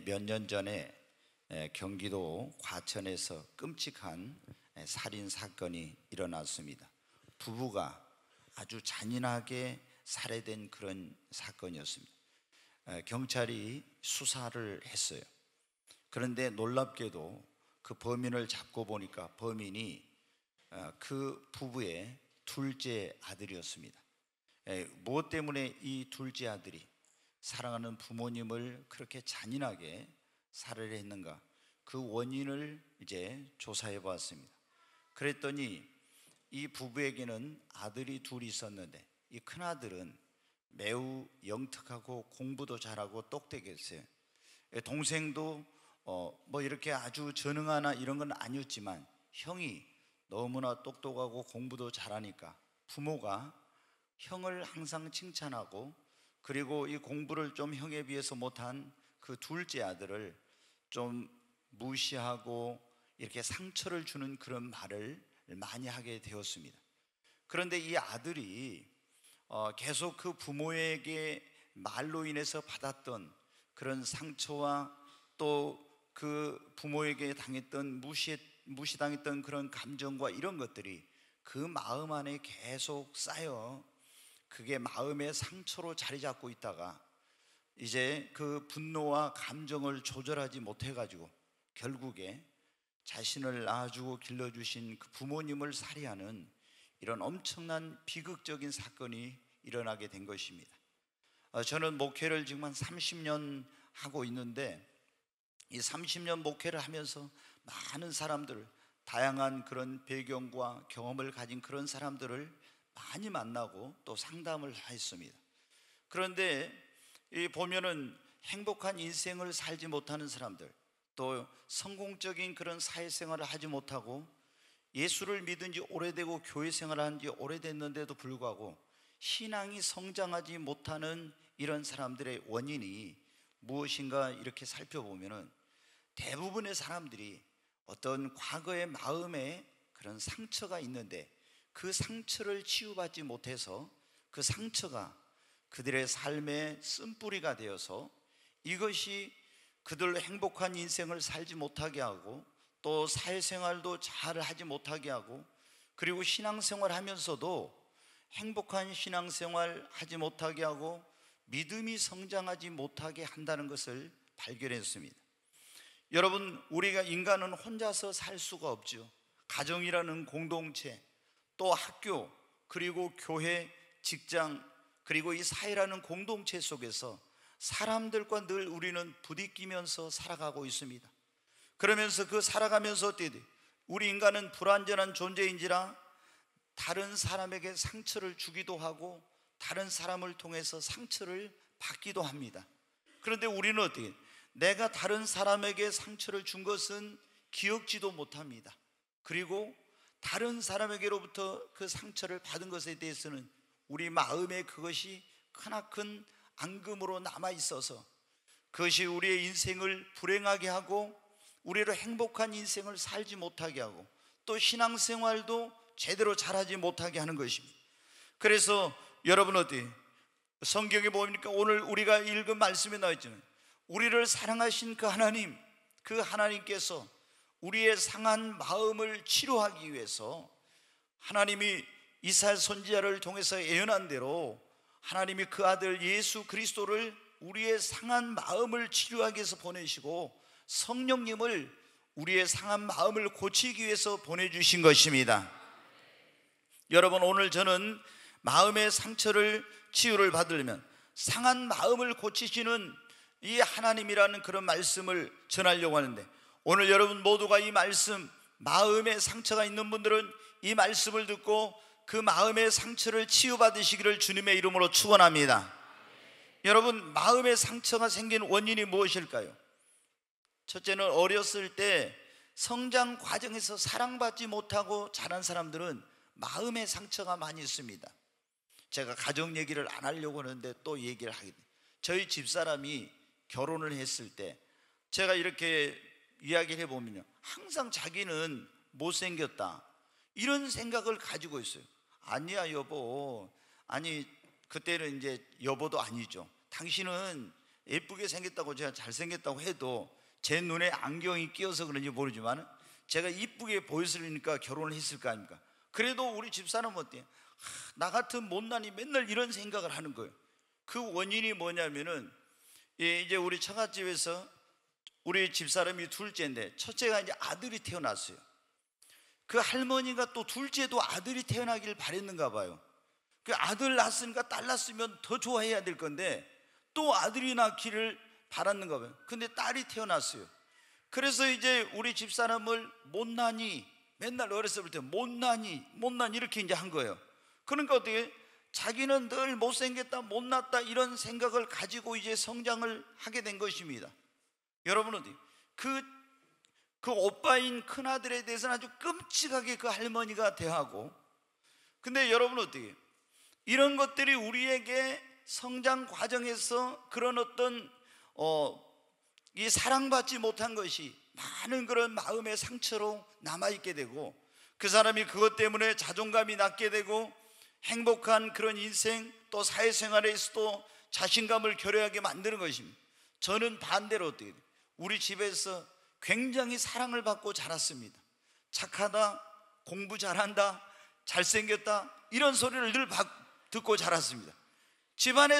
몇 년 전에 경기도 과천에서 끔찍한 살인 사건이 일어났습니다. 부부가 아주 잔인하게 살해된 그런 사건이었습니다. 경찰이 수사를 했어요. 그런데 놀랍게도 그 범인을 잡고 보니까 범인이 그 부부의 둘째 아들이었습니다. 무엇 때문에 이 둘째 아들이 사랑하는 부모님을 그렇게 잔인하게 살해를 했는가, 그 원인을 이제 조사해 보았습니다. 그랬더니 이 부부에게는 아들이 둘이 있었는데 이 큰아들은 매우 영특하고 공부도 잘하고 똑똑했어요. 동생도 뭐 이렇게 아주 전능하나 이런 건 아니었지만 형이 너무나 똑똑하고 공부도 잘하니까 부모가 형을 항상 칭찬하고, 그리고 이 공부를 좀 형에 비해서 못한 그 둘째 아들을 좀 무시하고 이렇게 상처를 주는 그런 말을 많이 하게 되었습니다. 그런데 이 아들이 계속 그 부모에게 말로 인해서 받았던 그런 상처와 또 그 부모에게 당했던 무시당했던 그런 감정과 이런 것들이 그 마음 안에 계속 쌓여 그게 마음의 상처로 자리 잡고 있다가 이제 그 분노와 감정을 조절하지 못해가지고 결국에 자신을 낳아주고 길러주신 그 부모님을 살해하는 이런 엄청난 비극적인 사건이 일어나게 된 것입니다. 저는 목회를 지금 한 30년 하고 있는데 이 30년 목회를 하면서 많은 사람들, 다양한 그런 배경과 경험을 가진 그런 사람들을 많이 만나고 또 상담을 했습니다. 그런데 이 보면은 행복한 인생을 살지 못하는 사람들, 또 성공적인 그런 사회생활을 하지 못하고 예수를 믿은 지 오래되고 교회 생활을 한 지 오래됐는데도 불구하고 신앙이 성장하지 못하는 이런 사람들의 원인이 무엇인가 이렇게 살펴보면은 대부분의 사람들이 어떤 과거의 마음에 그런 상처가 있는데 그 상처를 치유받지 못해서 그 상처가 그들의 삶의 쓴뿌리가 되어서 이것이 그들 행복한 인생을 살지 못하게 하고 또 사회생활도 잘 하지 못하게 하고, 그리고 신앙생활 하면서도 행복한 신앙생활 하지 못하게 하고 믿음이 성장하지 못하게 한다는 것을 발견했습니다. 여러분, 우리가 인간은 혼자서 살 수가 없죠. 가정이라는 공동체, 또 학교, 그리고 교회, 직장, 그리고 이 사회라는 공동체 속에서 사람들과 늘 우리는 부딪히면서 살아가고 있습니다. 그러면서 그 살아가면서 어떻게 돼요? 우리 인간은 불완전한 존재인지라 다른 사람에게 상처를 주기도 하고 다른 사람을 통해서 상처를 받기도 합니다. 그런데 우리는 어떻게 해요? 내가 다른 사람에게 상처를 준 것은 기억지도 못합니다. 그리고 다른 사람에게로부터 그 상처를 받은 것에 대해서는 우리 마음에 그것이 크나큰 앙금으로 남아 있어서 그것이 우리의 인생을 불행하게 하고 우리로 행복한 인생을 살지 못하게 하고 또 신앙생활도 제대로 잘하지 못하게 하는 것입니다. 그래서 여러분 어때요? 성경에 보니까 오늘 우리가 읽은 말씀에 나와 있잖아요. 우리를 사랑하신 그 하나님, 그 하나님께서 우리의 상한 마음을 치료하기 위해서 하나님이 이사야 선지자를 통해서 예언한 대로 하나님이 그 아들 예수 그리스도를 우리의 상한 마음을 치료하기 위해서 보내시고 성령님을 우리의 상한 마음을 고치기 위해서 보내주신 것입니다. 여러분, 오늘 저는 마음의 상처를 치유를 받으려면 상한 마음을 고치시는 이 하나님이라는 그런 말씀을 전하려고 하는데, 오늘 여러분 모두가 이 말씀, 마음의 상처가 있는 분들은 이 말씀을 듣고 그 마음의 상처를 치유받으시기를 주님의 이름으로 축원합니다. 여러분, 마음의 상처가 생긴 원인이 무엇일까요? 첫째는 어렸을 때 성장 과정에서 사랑받지 못하고 자란 사람들은 마음의 상처가 많이 있습니다. 제가 가정 얘기를 안 하려고 하는데 또 얘기를 하게 돼요. 저희 집사람이 결혼을 했을 때 제가 이렇게 이야기를 해보면요, 항상 자기는 못생겼다 이런 생각을 가지고 있어요. 아니야 여보, 아니 그때는 이제 여보도 아니죠. 당신은 예쁘게 생겼다고 제가 잘생겼다고 해도 제 눈에 안경이 끼어서 그런지 모르지만 제가 이쁘게 보였으니까 결혼을 했을 거 아닙니까? 그래도 우리 집사람은 어때요? 나 같은 못난이 맨날 이런 생각을 하는 거예요. 그 원인이 뭐냐면은 이제 우리 처갓집에서 우리 집사람이 둘째인데 첫째가 이제 아들이 태어났어요. 그 할머니가 또 둘째도 아들이 태어나길 바랬는가 봐요. 그 아들 낳았으니까 딸 낳았으면 더 좋아해야 될 건데 또 아들이 낳기를 바랐는가 봐요. 근데 딸이 태어났어요. 그래서 이제 우리 집사람을 못난이, 맨날 어렸을 때 못난이 이렇게 이제 한 거예요. 그러니까 어떻게 자기는 늘 못생겼다 못났다 이런 생각을 가지고 이제 성장을 하게 된 것입니다. 여러분 어디 그 오빠인 큰아들에 대해서는 아주 끔찍하게 그 할머니가 대하고, 근데 여러분 어떻게 이런 것들이 우리에게 성장 과정에서 그런 어떤 이 사랑받지 못한 것이 많은 그런 마음의 상처로 남아있게 되고, 그 사람이 그것 때문에 자존감이 낮게 되고 행복한 그런 인생 또 사회생활에서도 자신감을 결여하게 만드는 것입니다. 저는 반대로 어떻게 돼요? 우리 집에서 굉장히 사랑을 받고 자랐습니다. 착하다, 공부 잘한다, 잘생겼다 이런 소리를 늘 듣고 자랐습니다. 집안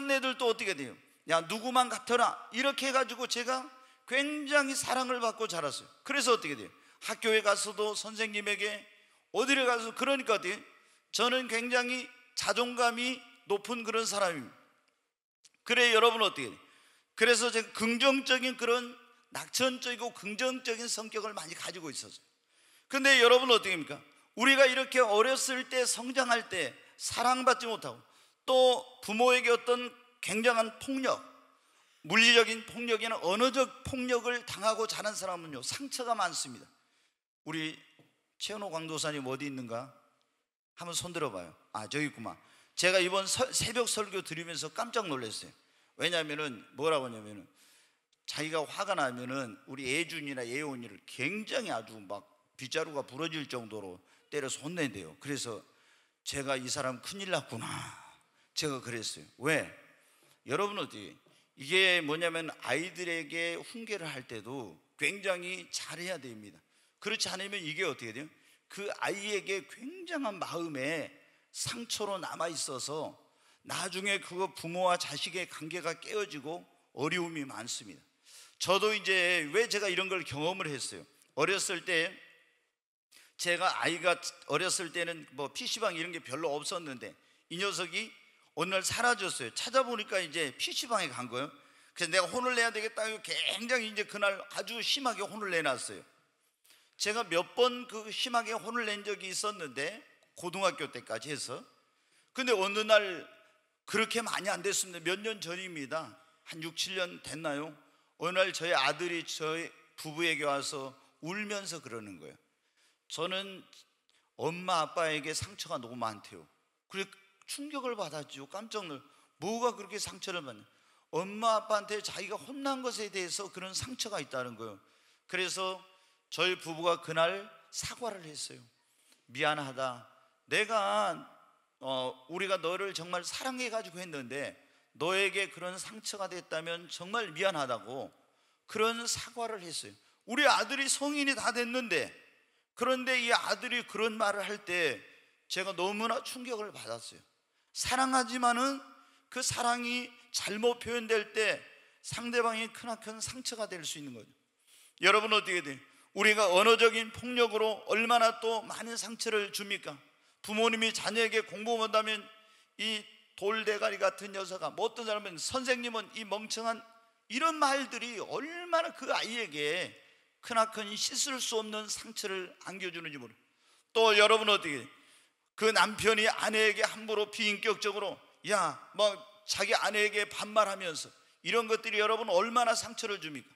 애들도 어떻게 돼요? 야 누구만 같아라 이렇게 해가지고 제가 굉장히 사랑을 받고 자랐어요. 그래서 어떻게 돼요? 학교에 가서도 선생님에게 어디를 가서 그러니까 어떻게 돼요? 저는 굉장히 자존감이 높은 그런 사람입니다. 그래 여러분 어떻게 돼요? 그래서 제가 긍정적인 그런 낙천적이고 긍정적인 성격을 많이 가지고 있었어요. 근데 여러분 어떻게 합니까? 우리가 이렇게 어렸을 때 성장할 때 사랑받지 못하고 또 부모에게 어떤 굉장한 폭력, 물리적인 폭력이나 언어적 폭력을 당하고 자란 사람은요 상처가 많습니다. 우리 최현호 강도사님 어디 있는가? 한번 손 들어봐요. 아 저기 있구만. 제가 이번 새벽 설교 드리면서 깜짝 놀랐어요. 왜냐하면은 뭐라고 하냐면은 자기가 화가 나면은 우리 예준이나 예원이를 굉장히 아주 막 빗자루가 부러질 정도로 때려서 혼낸대요. 그래서 제가 이 사람 큰일 났구나 제가 그랬어요. 왜? 여러분 어디 이게 뭐냐면 아이들에게 훈계를 할 때도 굉장히 잘해야 됩니다. 그렇지 않으면 이게 어떻게 돼요? 그 아이에게 굉장한 마음에 상처로 남아 있어서 나중에 그거 부모와 자식의 관계가 깨어지고 어려움이 많습니다. 저도 이제 왜 제가 이런 걸 경험을 했어요. 어렸을 때 제가 아이가 어렸을 때는 뭐 PC방 이런 게 별로 없었는데 이 녀석이 어느 날 사라졌어요. 찾아보니까 이제 PC방에 간 거예요. 그래서 내가 혼을 내야 되겠다. 굉장히 이제 그날 아주 심하게 혼을 내놨어요. 제가 몇 번 그 심하게 혼을 낸 적이 있었는데 고등학교 때까지 해서. 근데 어느 날 그렇게 많이 안 됐습니다. 몇 년 전입니다. 한 6, 7년 됐나요? 어느 날 저희 아들이 저희 부부에게 와서 울면서 그러는 거예요. 저는 엄마 아빠에게 상처가 너무 많대요. 그래 충격을 받았죠. 깜짝 놀라. 뭐가 그렇게 상처를 받냐? 엄마 아빠한테 자기가 혼난 것에 대해서 그런 상처가 있다는 거예요. 그래서 저희 부부가 그날 사과를 했어요. 미안하다. 내가 우리가 너를 정말 사랑해가지고 했는데 너에게 그런 상처가 됐다면 정말 미안하다고 그런 사과를 했어요. 우리 아들이 성인이 다 됐는데, 그런데 이 아들이 그런 말을 할 때 제가 너무나 충격을 받았어요. 사랑하지만은 그 사랑이 잘못 표현될 때 상대방이 크나큰 상처가 될 수 있는 거죠. 여러분 어떻게 돼요? 우리가 언어적인 폭력으로 얼마나 또 많은 상처를 줍니까? 부모님이 자녀에게 공부 못하면 이 돌대가리 같은 녀석아, 뭐 어떤 사람은 선생님은 이 멍청한, 이런 말들이 얼마나 그 아이에게 크나큰 씻을 수 없는 상처를 안겨주는지 모르고, 또 여러분 어떻게 그 남편이 아내에게 함부로 비인격적으로 뭐 자기 아내에게 반말하면서 이런 것들이 여러분 얼마나 상처를 줍니까?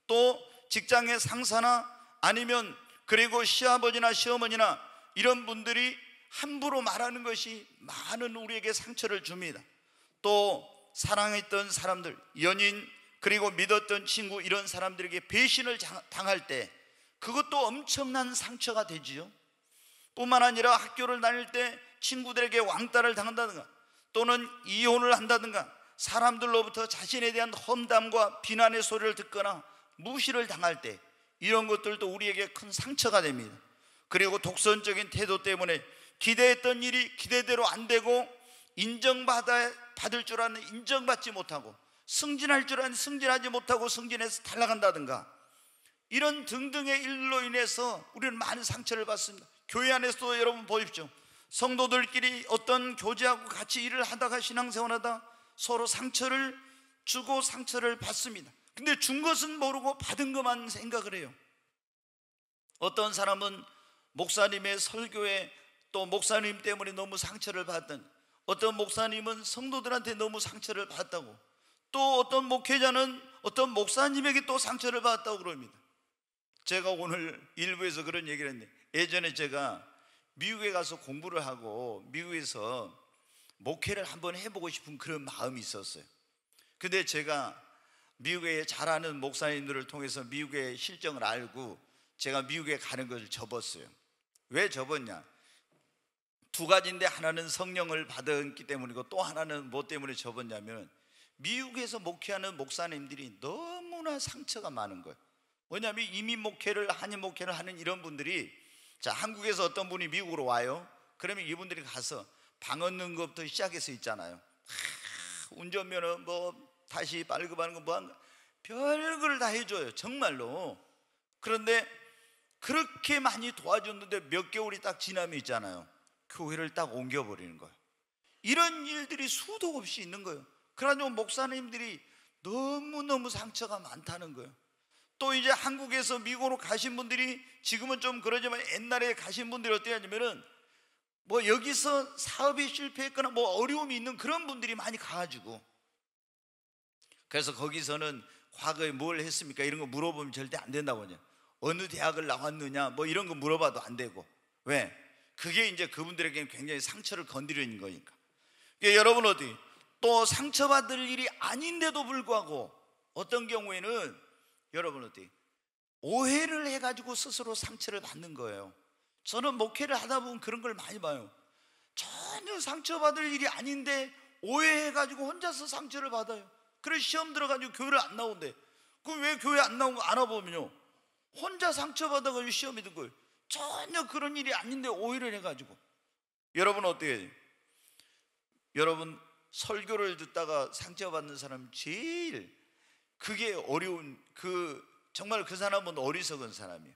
또 직장의 상사나 아니면 그리고 시아버지나 시어머니나 이런 분들이 함부로 말하는 것이 많은 우리에게 상처를 줍니다. 또 사랑했던 사람들, 연인, 그리고 믿었던 친구, 이런 사람들에게 배신을 당할 때 그것도 엄청난 상처가 되지요. 뿐만 아니라 학교를 다닐 때 친구들에게 왕따를 당한다든가 또는 이혼을 한다든가 사람들로부터 자신에 대한 험담과 비난의 소리를 듣거나 무시를 당할 때 이런 것들도 우리에게 큰 상처가 됩니다. 그리고 독선적인 태도 때문에 기대했던 일이 기대대로 안 되고 인정받을 줄 아는 인정받지 못하고 승진할 줄 아는 승진하지 못하고 승진해서 탈락한다든가 이런 등등의 일로 인해서 우리는 많은 상처를 받습니다. 교회 안에서도 여러분 보십시오. 성도들끼리 어떤 교제하고 같이 일을 하다가 신앙생활하다 서로 상처를 주고 상처를 받습니다. 근데 준 것은 모르고 받은 것만 생각을 해요. 어떤 사람은 목사님의 설교에 또 목사님 때문에 너무 상처를 받던, 어떤 목사님은 성도들한테 너무 상처를 받았다고, 또 어떤 목회자는 어떤 목사님에게 또 상처를 받았다고 그럽니다. 제가 오늘 일부에서 그런 얘기를 했는데, 예전에 제가 미국에 가서 공부를 하고 미국에서 목회를 한번 해보고 싶은 그런 마음이 있었어요. 근데 제가 미국에 잘 아는 목사님들을 통해서 미국의 실정을 알고 제가 미국에 가는 것을 접었어요. 왜 접었냐? 두 가지인데, 하나는 성령을 받았기 때문이고 또 하나는 뭐 때문에 접었냐면, 미국에서 목회하는 목사님들이 너무나 상처가 많은 거예요. 왜냐하면 이민 목회를, 한인 목회를 하는 이런 분들이, 자, 한국에서 어떤 분이 미국으로 와요. 그러면 이분들이 가서 방 얻는 것부터 시작해서 있잖아요. 운전면허 뭐 다시 발급하는 거 뭐 별걸 다 해줘요, 정말로. 그런데 그렇게 많이 도와줬는데 몇 개월이 딱 지나면 있잖아요, 교회를 딱 옮겨버리는 거예요. 이런 일들이 수도 없이 있는 거예요. 그래가지고 목사님들이 너무너무 상처가 많다는 거예요. 또 이제 한국에서 미국으로 가신 분들이, 지금은 좀 그러지만 옛날에 가신 분들이 어떻게 하냐면은 뭐 여기서 사업이 실패했거나 뭐 어려움이 있는 그런 분들이 많이 가가지고, 그래서 거기서는 과거에 뭘 했습니까? 이런 거 물어보면 절대 안 된다고 하냐. 어느 대학을 나왔느냐 뭐 이런 거 물어봐도 안 되고. 왜? 그게 이제 그분들에게 굉장히 상처를 건드리는 거니까. 그러니까 여러분, 어디 또 상처받을 일이 아닌데도 불구하고 어떤 경우에는 여러분 어디 오해를 해가지고 스스로 상처를 받는 거예요. 저는 목회를 하다 보면 그런 걸 많이 봐요. 전혀 상처받을 일이 아닌데 오해해가지고 혼자서 상처를 받아요. 그래서 시험 들어가지고 교회를 안 나온대. 그럼 왜 교회 안 나온 거 알아보면요, 혼자 상처받아가지고 시험이 든 거예요. 전혀 그런 일이 아닌데 오해를 해가지고. 여러분 어떻게 해요? 여러분 설교를 듣다가 상처받는 사람 제일 그게 어려운, 정말 그 사람은 어리석은 사람이에요.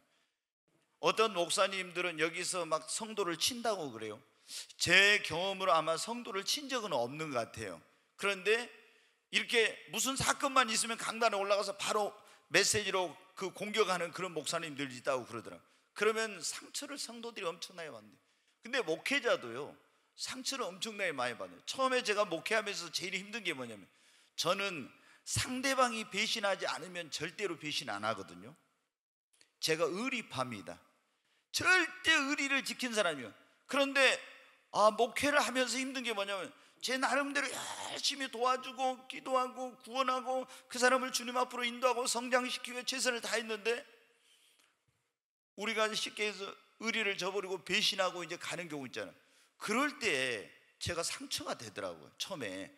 어떤 목사님들은 여기서 막 성도를 친다고 그래요. 제 경험으로 아마 성도를 친 적은 없는 것 같아요. 그런데 이렇게 무슨 사건만 있으면 강단에 올라가서 바로 메시지로 그 공격하는 그런 목사님들이 있다고 그러더라고요. 그러면 상처를 성도들이 엄청나게 받는데, 근데 목회자도요 상처를 엄청나게 많이 받아요. 처음에 제가 목회하면서 제일 힘든 게 뭐냐면, 저는 상대방이 배신하지 않으면 절대로 배신 안 하거든요. 제가 의리파입니다. 절대 의리를 지킨 사람이요. 그런데 목회를 하면서 힘든 게 뭐냐면, 제 나름대로 열심히 도와주고 기도하고 구원하고 그 사람을 주님 앞으로 인도하고 성장시키기 위해 최선을 다했는데, 우리가 쉽게 해서 의리를 저버리고 배신하고 이제 가는 경우 있잖아요. 그럴 때 제가 상처가 되더라고요. 처음에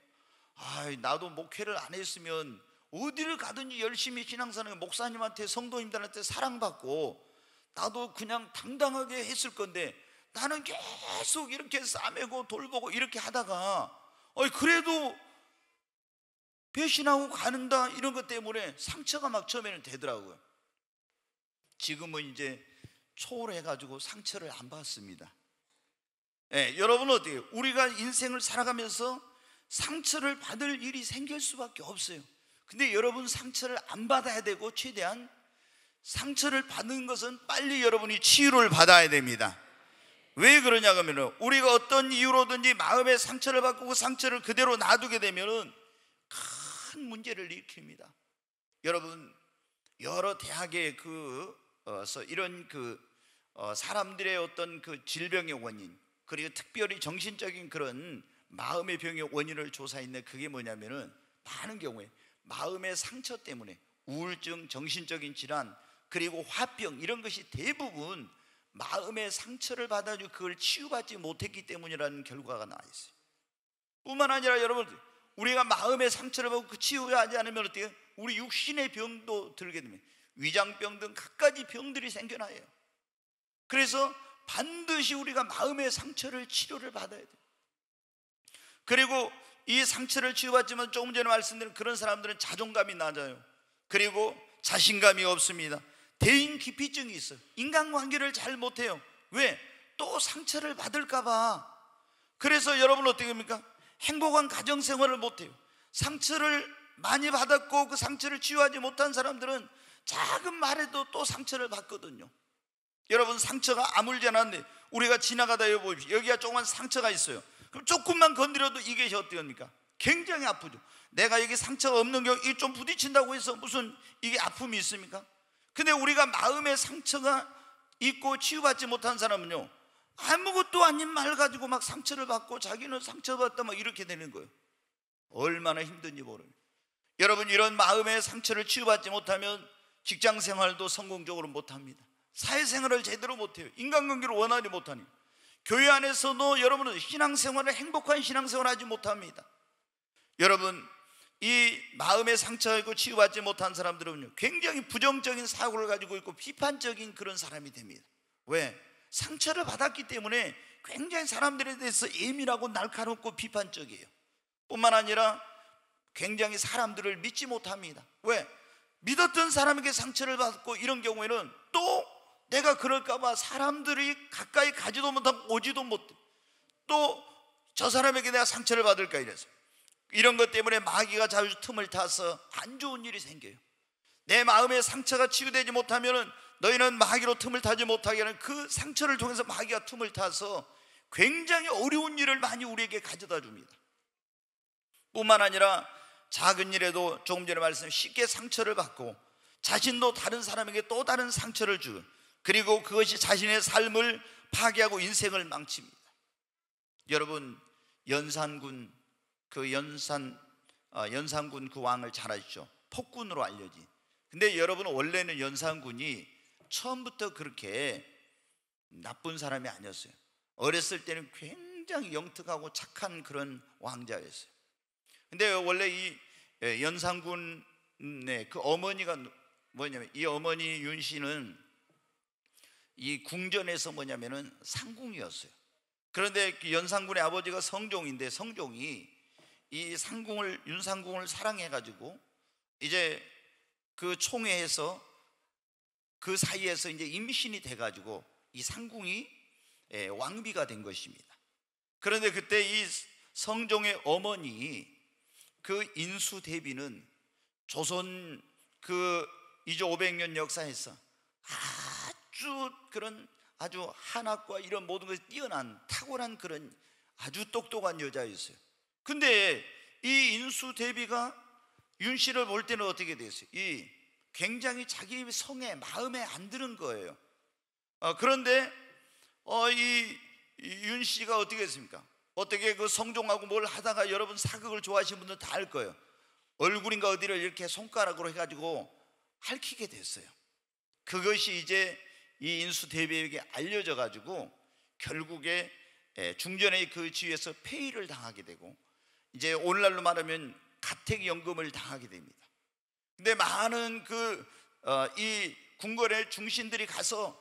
나도 목회를 안 했으면 어디를 가든지 열심히 신앙생활, 목사님한테 성도님들한테 사랑받고 나도 그냥 당당하게 했을 건데, 나는 계속 이렇게 싸매고 돌보고 이렇게 하다가 그래도 배신하고 가는다, 이런 것 때문에 상처가 막 처음에는 되더라고요. 지금은 이제 초월해가지고 상처를 안 받습니다. 여러분은 어때요? 우리가 인생을 살아가면서 상처를 받을 일이 생길 수밖에 없어요. 근데 여러분 상처를 안 받아야 되고, 최대한 상처를 받는 것은 빨리 여러분이 치유를 받아야 됩니다. 왜 그러냐 하면, 우리가 어떤 이유로든지 마음에 상처를 받고 그 상처를 그대로 놔두게 되면 큰 문제를 일으킵니다. 여러분, 여러 대학에 이런 사람들의 어떤 그 질병의 원인, 그리고 특별히 정신적인 그런 마음의 병의 원인을 조사했는데, 그게 뭐냐면은 많은 경우에 마음의 상처 때문에 우울증, 정신적인 질환, 그리고 화병, 이런 것이 대부분 마음의 상처를 받아가지고 그걸 치유받지 못했기 때문이라는 결과가 나와 있어요. 뿐만 아니라 여러분, 우리가 마음의 상처를 받고 그 치유하지 않으면 어떻게 우리 육신의 병도 들게 됩니다. 위장병 등 갖가지 병들이 생겨나요. 그래서 반드시 우리가 마음의 상처를 치료를 받아야 돼요. 그리고 이 상처를 치유받지만 조금 전에 말씀드린 그런 사람들은 자존감이 낮아요. 그리고 자신감이 없습니다. 대인 기피증이 있어요. 인간관계를 잘 못해요. 왜? 또 상처를 받을까 봐. 그래서 여러분 어떻게 합니까? 행복한 가정생활을 못해요. 상처를 많이 받았고 그 상처를 치유하지 못한 사람들은 작은 말에도 또 상처를 받거든요. 여러분, 상처가 아물지 않았는데 우리가 지나가다 여기 보십시오. 여기가 조그만 상처가 있어요. 그럼 조금만 건드려도 이게 어떻습니까? 굉장히 아프죠. 내가 여기 상처가 없는 경우 좀 부딪힌다고 해서 무슨 이게 아픔이 있습니까? 근데 우리가 마음에 상처가 있고 치유받지 못한 사람은요, 아무것도 아닌 말 가지고 막 상처를 받고 자기는 상처받다 막 이렇게 되는 거예요. 얼마나 힘든지 모릅니다. 여러분, 이런 마음의 상처를 치유받지 못하면 직장 생활도 성공적으로 못합니다. 사회생활을 제대로 못해요. 인간관계를 원활히 못하니 교회 안에서도 여러분은 신앙생활을 행복한 신앙생활을 하지 못합니다. 여러분, 이 마음의 상처가 있고 치유받지 못한 사람들은요, 굉장히 부정적인 사고를 가지고 있고 비판적인 그런 사람이 됩니다. 왜? 상처를 받았기 때문에 굉장히 사람들에 대해서 예민하고 날카롭고 비판적이에요. 뿐만 아니라 굉장히 사람들을 믿지 못합니다. 왜? 믿었던 사람에게 상처를 받고 이런 경우에는 또 내가 그럴까 봐 사람들이 가까이 가지도 못하고 오지도 못해. 또 저 사람에게 내가 상처를 받을까 이래서 이런 것 때문에 마귀가 자주 틈을 타서 안 좋은 일이 생겨요. 내 마음의 상처가 치유되지 못하면 너희는 마귀로 틈을 타지 못하게 하는 그 상처를 통해서 마귀가 틈을 타서 굉장히 어려운 일을 많이 우리에게 가져다 줍니다. 뿐만 아니라 작은 일에도 조금 전에 말씀 쉽게 상처를 받고 자신도 다른 사람에게 또 다른 상처를 주고, 그리고 그것이 자신의 삶을 파괴하고 인생을 망칩니다. 여러분, 연산군 그 왕을 잘 아시죠? 폭군으로 알려진. 근데 여러분, 원래는 연산군이 처음부터 그렇게 나쁜 사람이 아니었어요. 어렸을 때는 굉장히 영특하고 착한 그런 왕자였어요. 근데 원래 이 연산군의 그 어머니가 뭐냐면, 이 어머니 윤 씨는 이 궁전에서 뭐냐면은 상궁이었어요. 그런데 그 연산군의 아버지가 성종인데, 성종이 이 윤상궁을 사랑해가지고 이제 그 총회에서 그 사이에서 이제 임신이 돼가지고 이 상궁이 왕비가 된 것입니다. 그런데 그때 이 성종의 어머니 그 인수대비는 조선 그 이조 500년 역사에서 아주 그런 아주 한학과 이런 모든 것이 뛰어난 탁월한 그런 아주 똑똑한 여자였어요. 근데 이 인수대비가 윤 씨를 볼 때는 어떻게 됐어요? 이 굉장히 자기 성에 마음에 안 드는 거예요. 그런데 이 윤 씨가 어떻게 했습니까? 어떻게 그 성종하고 뭘 하다가, 여러분 사극을 좋아하시는 분들 다 알 거예요. 얼굴인가 어디를 이렇게 손가락으로 해가지고 핥히게 됐어요. 그것이 이제 이 인수대비에게 알려져 가지고 결국에 중전의 그 지위에서 폐위를 당하게 되고, 이제 오늘날로 말하면 가택연금을 당하게 됩니다. 근데 많은 이 궁궐의 중신들이 가서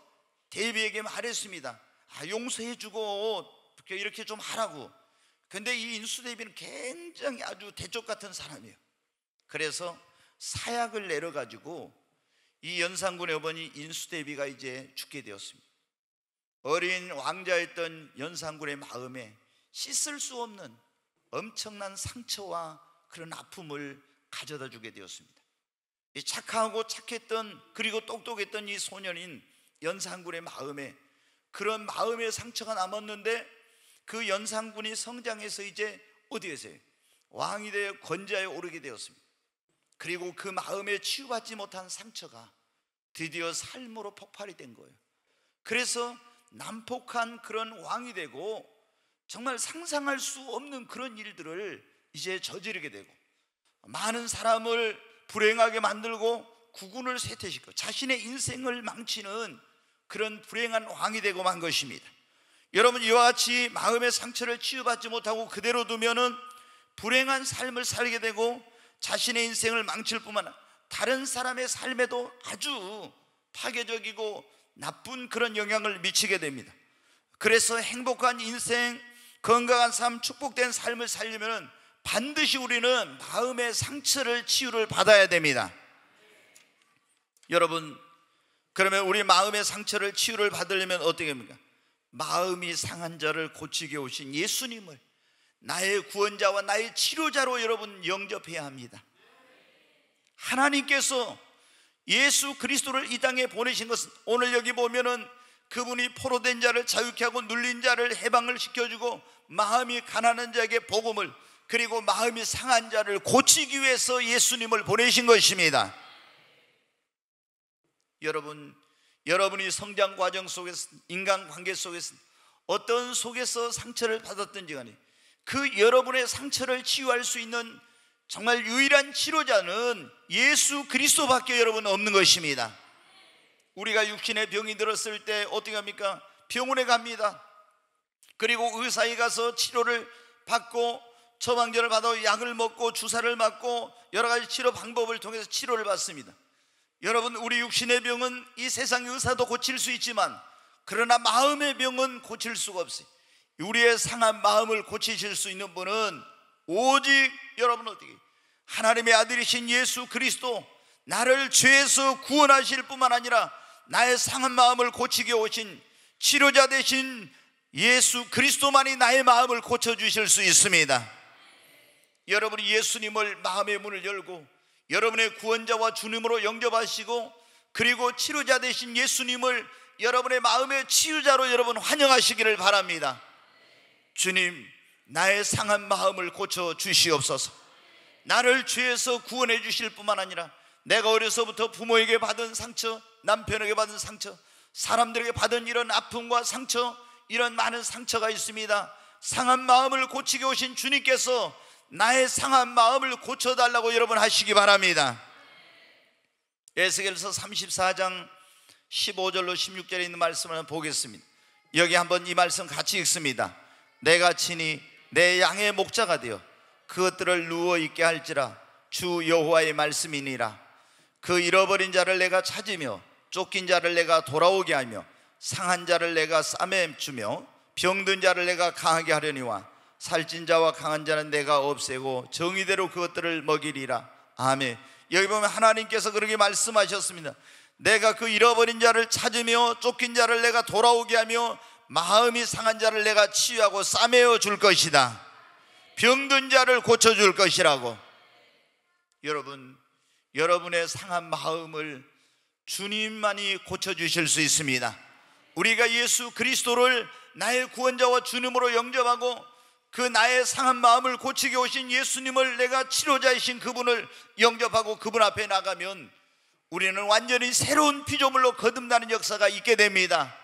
대비에게 말했습니다. 용서해주고 이렇게 좀 하라고. 근데 이 인수대비는 굉장히 아주 대쪽 같은 사람이에요. 그래서 사약을 내려가지고 이 연산군의 어머니 인수대비가 이제 죽게 되었습니다. 어린 왕자였던 연산군의 마음에 씻을 수 없는 엄청난 상처와 그런 아픔을 가져다 주게 되었습니다. 이 착하고 착했던, 그리고 똑똑했던 이 소년인 연산군의 마음에 그런 마음의 상처가 남았는데, 그 연산군이 성장해서 이제 어디 계세요? 왕이 되어 권좌에 오르게 되었습니다. 그리고 그 마음에 치유받지 못한 상처가 드디어 삶으로 폭발이 된 거예요. 그래서 난폭한 그런 왕이 되고 정말 상상할 수 없는 그런 일들을 이제 저지르게 되고, 많은 사람을 불행하게 만들고 국군을 쇠퇴시키고 자신의 인생을 망치는 그런 불행한 왕이 되고 만 것입니다. 여러분, 이와 같이 마음의 상처를 치유받지 못하고 그대로 두면은 불행한 삶을 살게 되고 자신의 인생을 망칠 뿐만 아니라 다른 사람의 삶에도 아주 파괴적이고 나쁜 그런 영향을 미치게 됩니다. 그래서 행복한 인생, 건강한 삶, 축복된 삶을 살려면 반드시 우리는 마음의 상처를 치유를 받아야 됩니다. 여러분, 그러면 우리 마음의 상처를 치유를 받으려면 어떻게 합니까? 마음이 상한 자를 고치게 오신 예수님을 나의 구원자와 나의 치료자로 여러분 영접해야 합니다. 하나님께서 예수 그리스도를 이 땅에 보내신 것은, 오늘 여기 보면은 그분이 포로된 자를 자유케 하고 눌린 자를 해방을 시켜주고 마음이 가난한 자에게 복음을, 그리고 마음이 상한 자를 고치기 위해서 예수님을 보내신 것입니다. 여러분이 성장 과정 속에서, 인간관계 속에서 어떤 속에서 상처를 받았든지 간에 그 여러분의 상처를 치유할 수 있는 정말 유일한 치료자는 예수 그리스도밖에 여러분 없는 것입니다. 우리가 육신의 병이 들었을 때 어떻게 합니까? 병원에 갑니다. 그리고 의사에 가서 치료를 받고 처방전을 받아 약을 먹고 주사를 맞고 여러 가지 치료 방법을 통해서 치료를 받습니다. 여러분, 우리 육신의 병은 이 세상의 의사도 고칠 수 있지만 그러나 마음의 병은 고칠 수가 없어요. 우리의 상한 마음을 고치실 수 있는 분은 오직 여러분 어떻게, 하나님의 아들이신 예수 그리스도, 나를 죄에서 구원하실 뿐만 아니라 나의 상한 마음을 고치게 오신 치료자 되신 예수 그리스도만이 나의 마음을 고쳐주실 수 있습니다. 여러분이 예수님을 마음의 문을 열고 여러분의 구원자와 주님으로 영접하시고 그리고 치료자 되신 예수님을 여러분의 마음의 치유자로 여러분 환영하시기를 바랍니다. 주님, 나의 상한 마음을 고쳐 주시옵소서. 나를 죄에서 구원해 주실 뿐만 아니라 내가 어려서부터 부모에게 받은 상처, 남편에게 받은 상처, 사람들에게 받은 이런 아픔과 상처, 이런 많은 상처가 있습니다. 상한 마음을 고치게 오신 주님께서 나의 상한 마음을 고쳐달라고 여러분 하시기 바랍니다. 에스겔서 34장 15절로 16절에 있는 말씀을 보겠습니다. 여기 한번 이 말씀 같이 읽습니다. 내가 친히 내 양의 목자가 되어 그것들을 누워있게 할지라 주 여호와의 말씀이니라. 그 잃어버린 자를 내가 찾으며 쫓긴 자를 내가 돌아오게 하며 상한 자를 내가 싸매 주며 병든 자를 내가 강하게 하려니와 살찐 자와 강한 자는 내가 없애고 정의대로 그것들을 먹이리라. 아멘. 여기 보면 하나님께서 그렇게 말씀하셨습니다. 내가 그 잃어버린 자를 찾으며 쫓긴 자를 내가 돌아오게 하며 마음이 상한 자를 내가 치유하고 싸매어 줄 것이다. 병든 자를 고쳐줄 것이라고. 여러분의 상한 마음을 주님만이 고쳐주실 수 있습니다. 우리가 예수 그리스도를 나의 구원자와 주님으로 영접하고 그 나의 상한 마음을 고치게 오신 예수님을, 내가 치료자이신 그분을 영접하고 그분 앞에 나가면 우리는 완전히 새로운 피조물로 거듭나는 역사가 있게 됩니다.